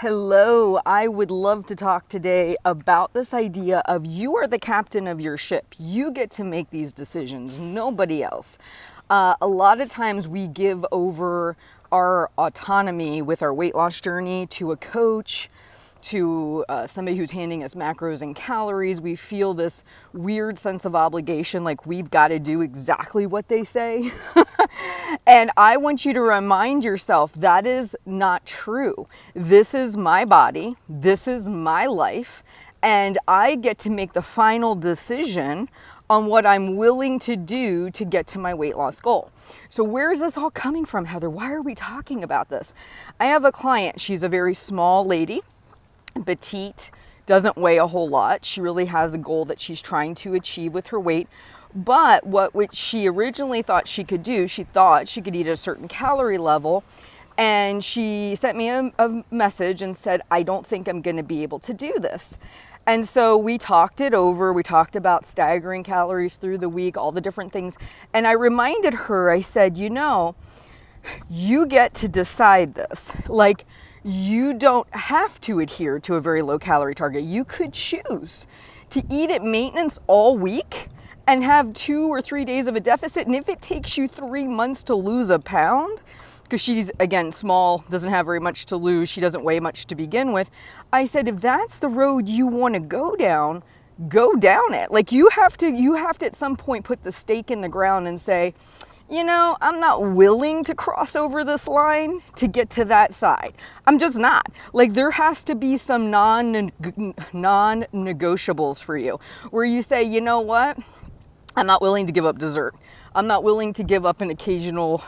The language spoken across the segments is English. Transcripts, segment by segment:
Hello, I would love to talk today about this idea of you are the captain of your ship. You get to make these decisions, nobody else. A lot of times we give over our autonomy with our weight loss journey to a coach, to somebody who's handing us macros and calories. We feel this weird sense of obligation, like we've got to do exactly what they say. And I want you to remind yourself that is not true. This is my body, this is my life, and I get to make the final decision on what I'm willing to do to get to my weight loss goal. So where is this all coming from, Heather? Why are we talking about this? I have a client, she's a very small lady, petite, doesn't weigh a whole lot. She really has a goal that she's trying to achieve with her weight. But what she originally thought she could do, she thought she could eat at a certain calorie level. And she sent me a message and said, I don't think I'm going to be able to do this. And so we talked it over. We talked about staggering calories through the week, all the different things. And I reminded her, I said, you get to decide this. Like, you don't have to adhere to a very low calorie target. You could choose to eat at maintenance all week and have 2 or 3 days of a deficit. And if it takes you 3 months to lose a pound, because she's, again, small, doesn't have very much to lose, she doesn't weigh much to begin with. I said, if that's the road you want to go down it. Like, you have to at some point put the stake in the ground and say, I'm not willing to cross over this line to get to that side. I'm just not. Like, there has to be some non-negotiables for you where you say, you know what? I'm not willing to give up dessert. I'm not willing to give up an occasional,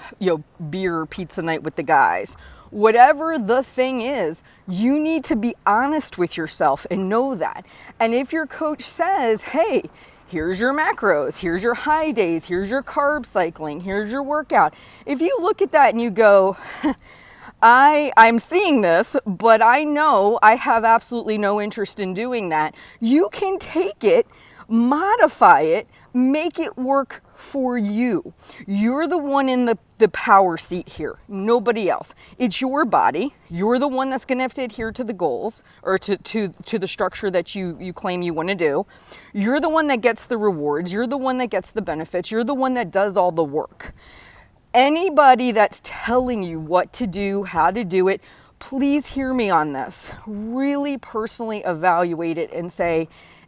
beer or pizza night with the guys. Whatever the thing is, you need to be honest with yourself and know that. And if your coach says, hey, here's your macros, here's your high days, here's your carb cycling, here's your workout. If you look at that and you go, I'm seeing this, but I know I have absolutely no interest in doing that, you can take it, modify it, make it work for you. You're the one in the power seat here, nobody else. It's your body. You're the one that's going to have to adhere to the goals or to the structure that you claim you want to do. You're the one that gets the rewards. You're the one that gets the benefits. You're the one that does all the work. Anybody that's telling you what to do, how to do it, please hear me on this. Really personally evaluate it and say,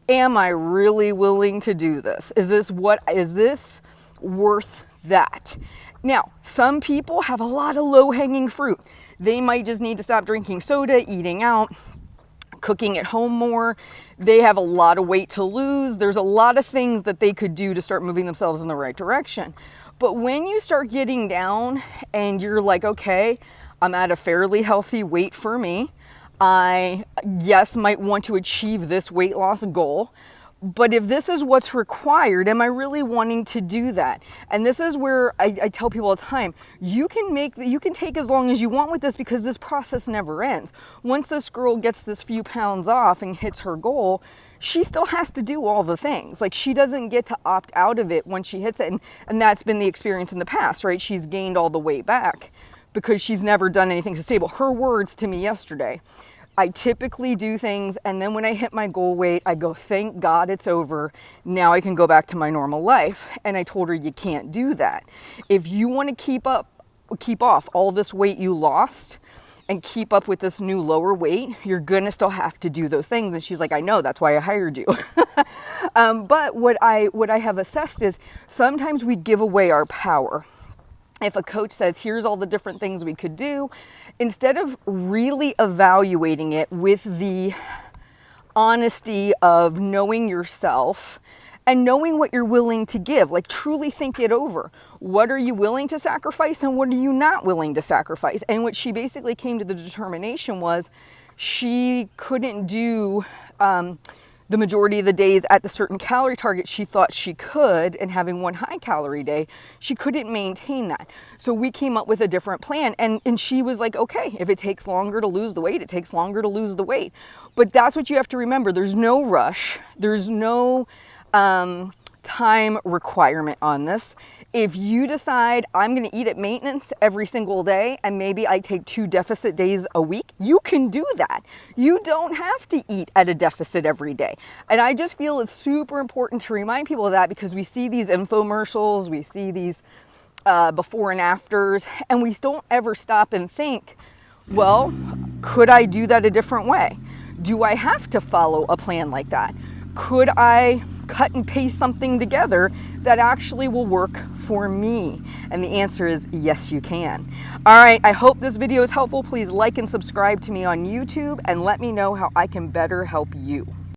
am I really willing to do this? Is this worth that? Now, some people have a lot of low-hanging fruit. They might just need to stop drinking soda, eating out, cooking at home more. They have a lot of weight to lose. There's a lot of things that they could do to start moving themselves in the right direction. But when you start getting down and you're like, okay, I'm at a fairly healthy weight for me. I, might want to achieve this weight loss goal, but if this is what's required, am I really wanting to do that? And this is where I tell people all the time, you can take as long as you want with this because this process never ends. Once this girl gets this few pounds off and hits her goal, she still has to do all the things. Like, she doesn't get to opt out of it when she hits it. And that's been the experience in the past, right? She's gained all the weight back because she's never done anything sustainable. Her words to me yesterday, I typically do things, and then when I hit my goal weight, I go, thank God it's over. Now I can go back to my normal life. And I told her, you can't do that. If you want to keep off all this weight you lost and keep up with this new lower weight, you're going to still have to do those things. And she's like, I know, that's why I hired you. But what I have assessed is sometimes we give away our power. If a coach says, here's all the different things we could do, instead of really evaluating it with the honesty of knowing yourself and knowing what you're willing to give, like truly think it over. What are you willing to sacrifice and what are you not willing to sacrifice? And what she basically came to the determination was she couldn't do the majority of the days at the certain calorie target she thought she could, and having one high calorie day, she couldn't maintain that. So we came up with a different plan, and she was like, okay, if it takes longer to lose the weight, it takes longer to lose the weight. But that's what you have to remember. There's no rush. There's no time requirement on this. If you decide I'm going to eat at maintenance every single day and maybe I take 2 deficit days a week, you can do that. You don't have to eat at a deficit every day. And I just feel it's super important to remind people of that, because we see these infomercials, we see these before and afters, and we don't ever stop and think, well, could I do that a different way? Do I have to follow a plan like that? Could I cut and paste something together that actually will work for me? And the answer is yes, you can. All right, I hope this video is helpful. Please like and subscribe to me on YouTube and let me know how I can better help you.